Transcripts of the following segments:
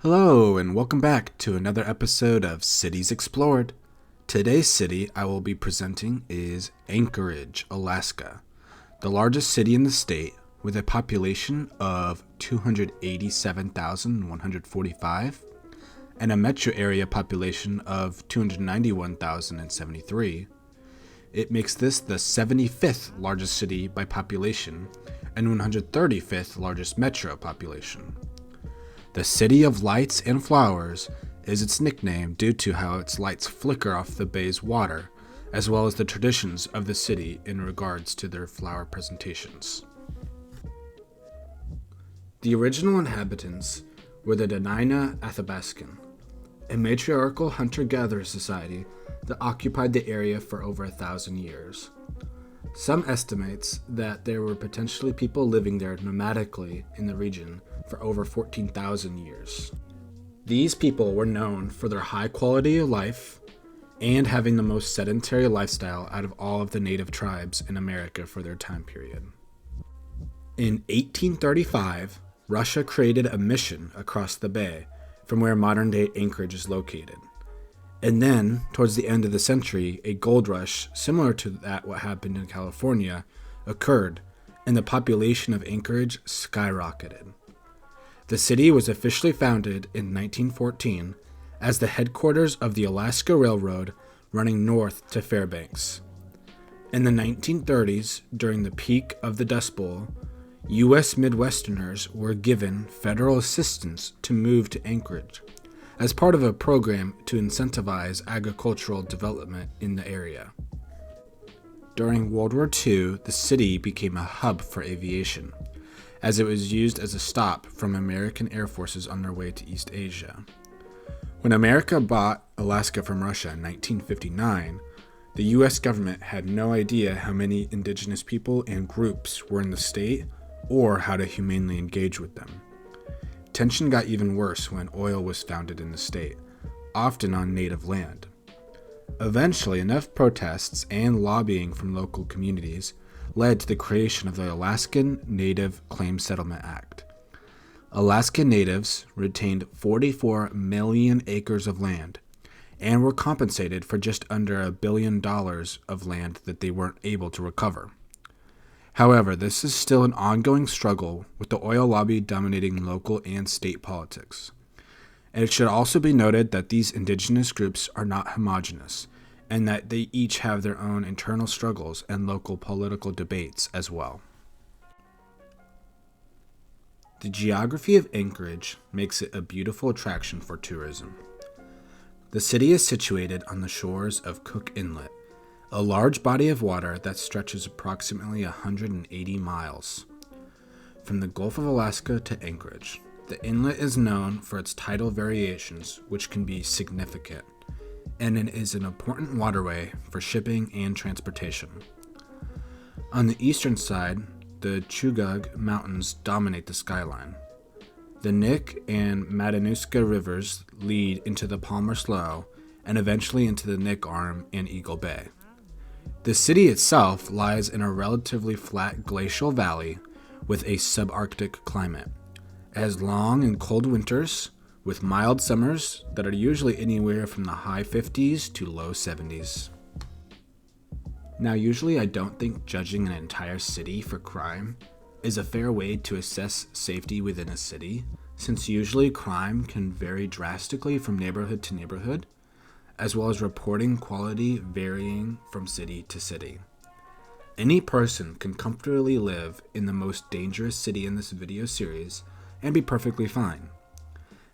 Hello, and welcome back to another episode of Cities Explored. Today's city I will be presenting is Anchorage, Alaska, the largest city in the state with a population of 287,145 and a metro area population of 291,073. It makes this the 75th largest city by population and 135th largest metro population. The City of Lights and Flowers is its nickname due to how its lights flicker off the bay's water, as well as the traditions of the city in regards to their flower presentations. The original inhabitants were the Dena'ina Athabaskan, a matriarchal hunter-gatherer society that occupied the area for over 1,000 years. Some estimates that there were potentially people living there nomadically in the region for over 14,000 years. These people were known for their high quality of life and having the most sedentary lifestyle out of all of the native tribes in America for their time period. In 1835, Russia created a mission across the bay from where modern-day Anchorage is located. And then, towards the end of the century, a gold rush similar to what happened in California occurred, and the population of Anchorage skyrocketed. The city was officially founded in 1914 as the headquarters of the Alaska Railroad running north to Fairbanks. In the 1930s, during the peak of the Dust Bowl, U.S. Midwesterners were given federal assistance to move to Anchorage as part of a program to incentivize agricultural development in the area. During World War II, the city became a hub for aviation, as it was used as a stop from American air forces on their way to East Asia. When America bought Alaska from Russia in 1959, the U.S. government had no idea how many indigenous people and groups were in the state or how to humanely engage with them. Tension got even worse when oil was founded in the state, often on native land. Eventually, enough protests and lobbying from local communities led to the creation of the Alaskan Native Claims Settlement Act. Alaskan natives retained 44 million acres of land and were compensated for just under $1 billion of land that they weren't able to recover. However, this is still an ongoing struggle with the oil lobby dominating local and state politics. And it should also be noted that these indigenous groups are not homogeneous, and that they each have their own internal struggles and local political debates as well. The geography of Anchorage makes it a beautiful attraction for tourism. The city is situated on the shores of Cook Inlet, a large body of water that stretches approximately 180 miles. From the Gulf of Alaska to Anchorage, the inlet is known for its tidal variations, which can be significant, and it is an important waterway for shipping and transportation. On the eastern side, the Chugach Mountains dominate the skyline. The Nick and Matanuska rivers lead into the Palmer Slough and eventually into the Nick Arm and Eagle Bay. The city itself lies in a relatively flat glacial valley with a subarctic climate. It has long and cold winters with mild summers that are usually anywhere from the high 50s to low 70s. Now, usually I don't think judging an entire city for crime is a fair way to assess safety within a city, since usually crime can vary drastically from neighborhood to neighborhood, as well as reporting quality varying from city to city. Any person can comfortably live in the most dangerous city in this video series and be perfectly fine.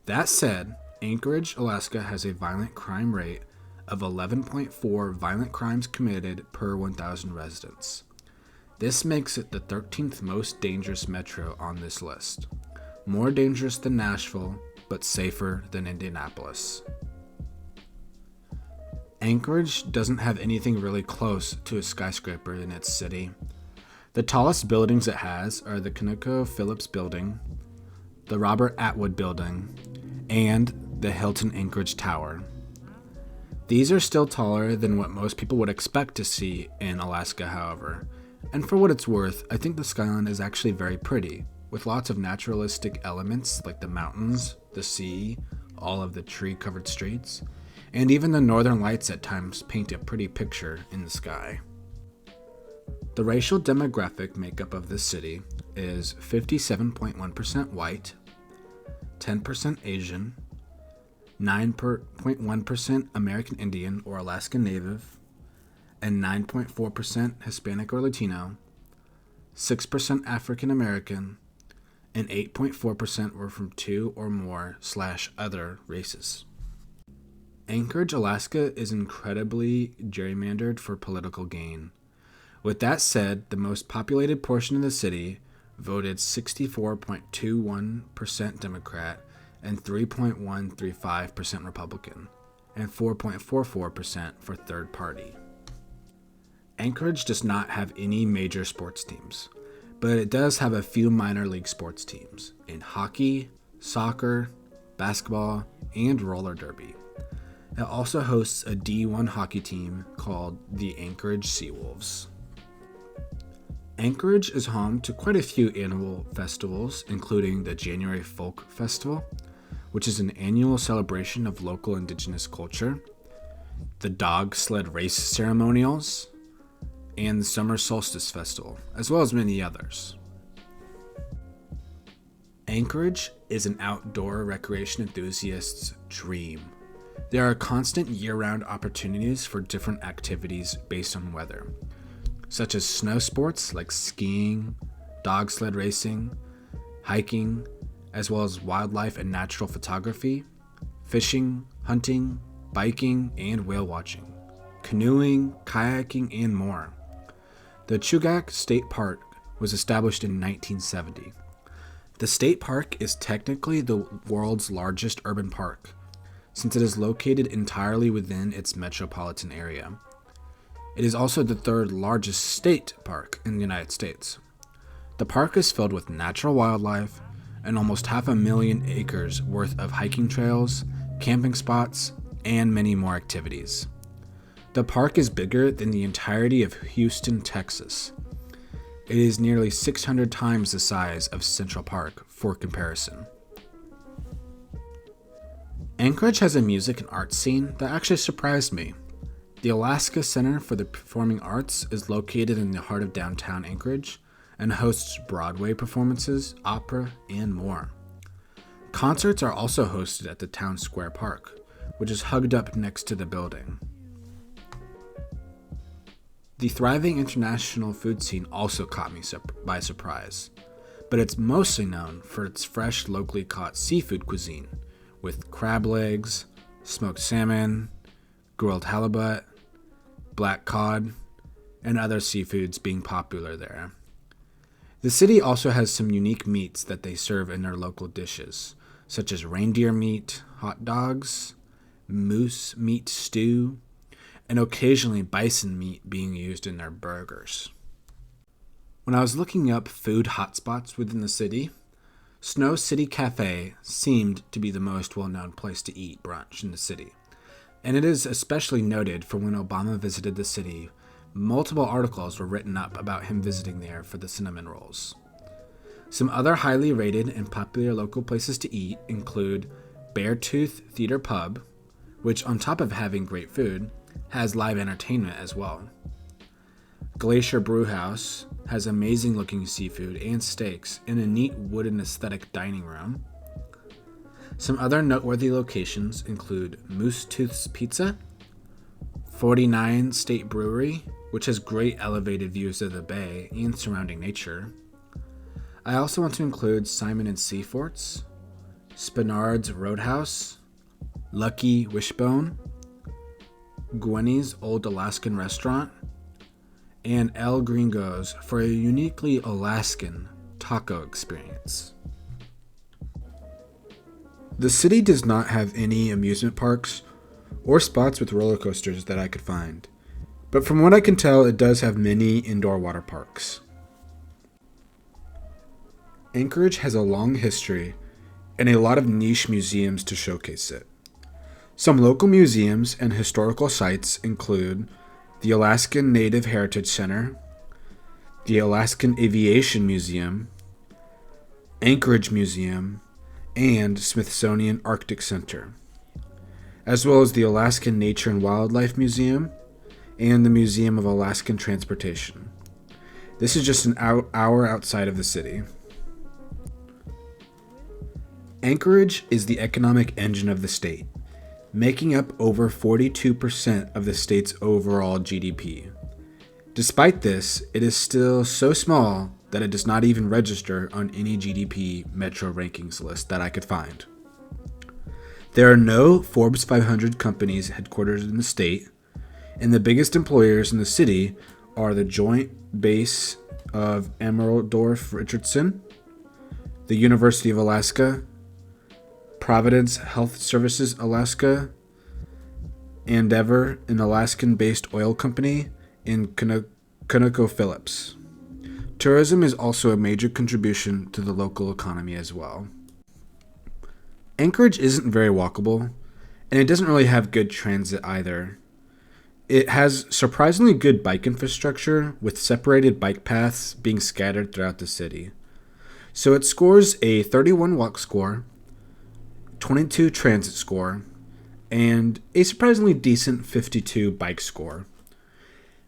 That said, Anchorage, Alaska has a violent crime rate of 11.4 violent crimes committed per 1,000 residents. This makes it the 13th most dangerous metro on this list. More dangerous than Nashville, but safer than Indianapolis. Anchorage doesn't have anything really close to a skyscraper in its city. The tallest buildings it has are the ConocoPhillips Building, the Robert Atwood Building, and the Hilton Anchorage Tower. These are still taller than what most people would expect to see in Alaska, however, and for what it's worth, I think the skyline is actually very pretty, with lots of naturalistic elements like the mountains, the sea, all of the tree-covered streets, and even the northern lights at times paint a pretty picture in the sky. The racial demographic makeup of this city is 57.1% white, 10% Asian, 9.1% American Indian or Alaskan Native, and 9.4% Hispanic or Latino, 6% African American, and 8.4% were from two or more / other races. Anchorage, Alaska is incredibly gerrymandered for political gain. With that said, the most populated portion of the city voted 64.21% Democrat and 3.135% Republican, and 4.44% for third party. Anchorage does not have any major sports teams, but it does have a few minor league sports teams in hockey, soccer, basketball, and roller derby. It also hosts a D1 hockey team called the Anchorage Seawolves. Anchorage is home to quite a few annual festivals, including the January Folk Festival, which is an annual celebration of local indigenous culture, the Dog Sled Race Ceremonials, and the Summer Solstice Festival, as well as many others. Anchorage is an outdoor recreation enthusiast's dream. There are constant year-round opportunities for different activities based on weather, such as snow sports like skiing, dog sled racing, hiking, as well as wildlife and natural photography, fishing, hunting, biking, and whale watching, canoeing, kayaking, and more. The Chugach State Park was established in 1970. The state park is technically the world's largest urban park, since it is located entirely within its metropolitan area. It is also the third largest state park in the United States. The park is filled with natural wildlife and almost 500,000 acres worth of hiking trails, camping spots, and many more activities. The park is bigger than the entirety of Houston, Texas. It is nearly 600 times the size of Central Park, for comparison. Anchorage has a music and art scene that actually surprised me. The Alaska Center for the Performing Arts is located in the heart of downtown Anchorage and hosts Broadway performances, opera, and more. Concerts are also hosted at the Town Square Park, which is hugged up next to the building. The thriving international food scene also caught me by surprise, but it's mostly known for its fresh, locally caught seafood cuisine, with crab legs, smoked salmon, grilled halibut, black cod, and other seafoods being popular there. The city also has some unique meats that they serve in their local dishes, such as reindeer meat, hot dogs, moose meat stew, and occasionally bison meat being used in their burgers. When I was looking up food hotspots within the city, Snow City Cafe seemed to be the most well-known place to eat brunch in the city, and it is especially noted for when Obama visited the city. Multiple articles were written up about him visiting there for the cinnamon rolls. Some other highly rated and popular local places to eat include Beartooth Theater Pub, which on top of having great food, has live entertainment as well. Glacier Brewhouse has amazing looking seafood and steaks in a neat wooden aesthetic dining room. Some other noteworthy locations include Moose Tooth's Pizza, 49 State Brewery, which has great elevated views of the bay and surrounding nature. I also want to include Simon and Seaforts, Spinard's Roadhouse, Lucky Wishbone, Gwenny's Old Alaskan Restaurant, and El Gringo's for a uniquely Alaskan taco experience. The city does not have any amusement parks or spots with roller coasters that I could find, but from what I can tell, it does have many indoor water parks. Anchorage has a long history and a lot of niche museums to showcase it. Some local museums and historical sites include the Alaskan Native Heritage Center, the Alaskan Aviation Museum, Anchorage Museum, and Smithsonian Arctic Center, as well as the Alaskan Nature and Wildlife Museum and the Museum of Alaskan Transportation. This is just an hour outside of the city. Anchorage is the economic engine of the state, making up over 42% of the state's overall GDP. Despite this, it is still so small that it does not even register on any GDP Metro rankings list that I could find. There are no Forbes 500 companies headquartered in the state, and the biggest employers in the city are the Joint Base of Amersfoort-Richardson, the University of Alaska, Providence Health Services Alaska, Endeavor, an Alaskan-based oil company, and ConocoPhillips. Tourism is also a major contribution to the local economy as well. Anchorage isn't very walkable, and it doesn't really have good transit either. It has surprisingly good bike infrastructure, with separated bike paths being scattered throughout the city. So it scores a 31 walk score, 22 transit score, and a surprisingly decent 52 bike score.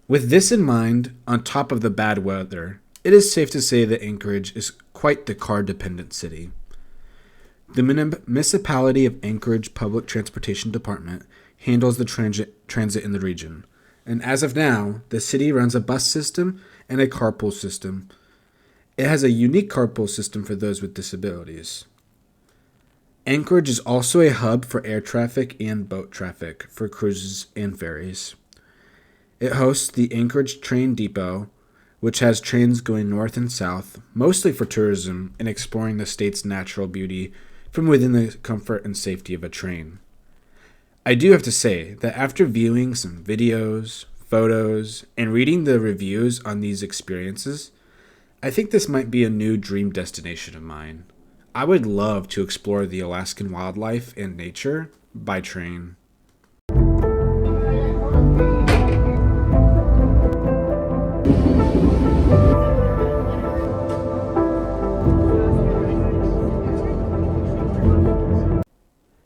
With this in mind, on top of the bad weather, it is safe to say that Anchorage is quite the car-dependent city. The municipality of Anchorage Public Transportation Department handles the transit in the region, and as of now, the city runs a bus system and a carpool system. It has a unique carpool system for those with disabilities. Anchorage is also a hub for air traffic and boat traffic for cruises and ferries. It hosts the Anchorage Train Depot, which has trains going north and south, mostly for tourism and exploring the state's natural beauty from within the comfort and safety of a train. I do have to say that after viewing some videos, photos, and reading the reviews on these experiences, I think this might be a new dream destination of mine. I would love to explore the Alaskan wildlife and nature by train.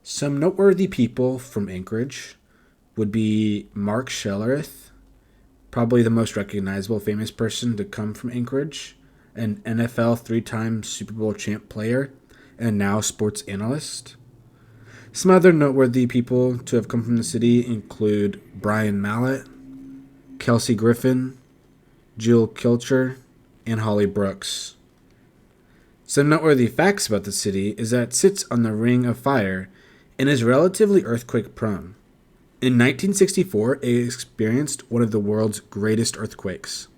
Some noteworthy people from Anchorage would be Mark Schlereth, probably the most recognizable famous person to come from Anchorage, an NFL three-time Super Bowl champ player, and now sports analyst. Some other noteworthy people to have come from the city include Brian Mallett, Kelsey Griffin, Jewel Kilcher, and Holly Brooks. Some noteworthy facts about the city is that it sits on the Ring of Fire and is relatively earthquake-prone. In 1964, it experienced one of the world's greatest earthquakes.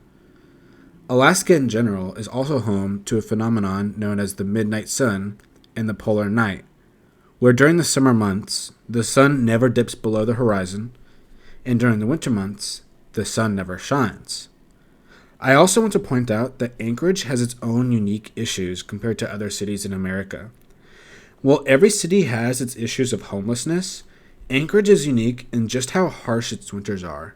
Alaska in general is also home to a phenomenon known as the midnight sun and the polar night, where during the summer months, the sun never dips below the horizon, and during the winter months, the sun never shines. I also want to point out that Anchorage has its own unique issues compared to other cities in America. While every city has its issues of homelessness, Anchorage is unique in just how harsh its winters are.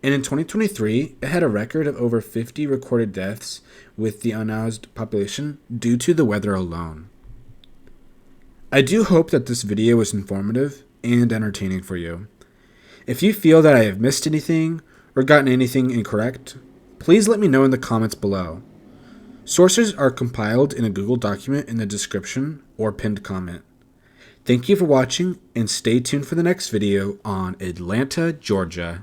And in 2023, it had a record of over 50 recorded deaths with the unhoused population due to the weather alone. I do hope that this video was informative and entertaining for you. If you feel that I have missed anything or gotten anything incorrect, please let me know in the comments below. Sources are compiled in a Google document in the description or pinned comment. Thank you for watching, and stay tuned for the next video on Atlanta, Georgia.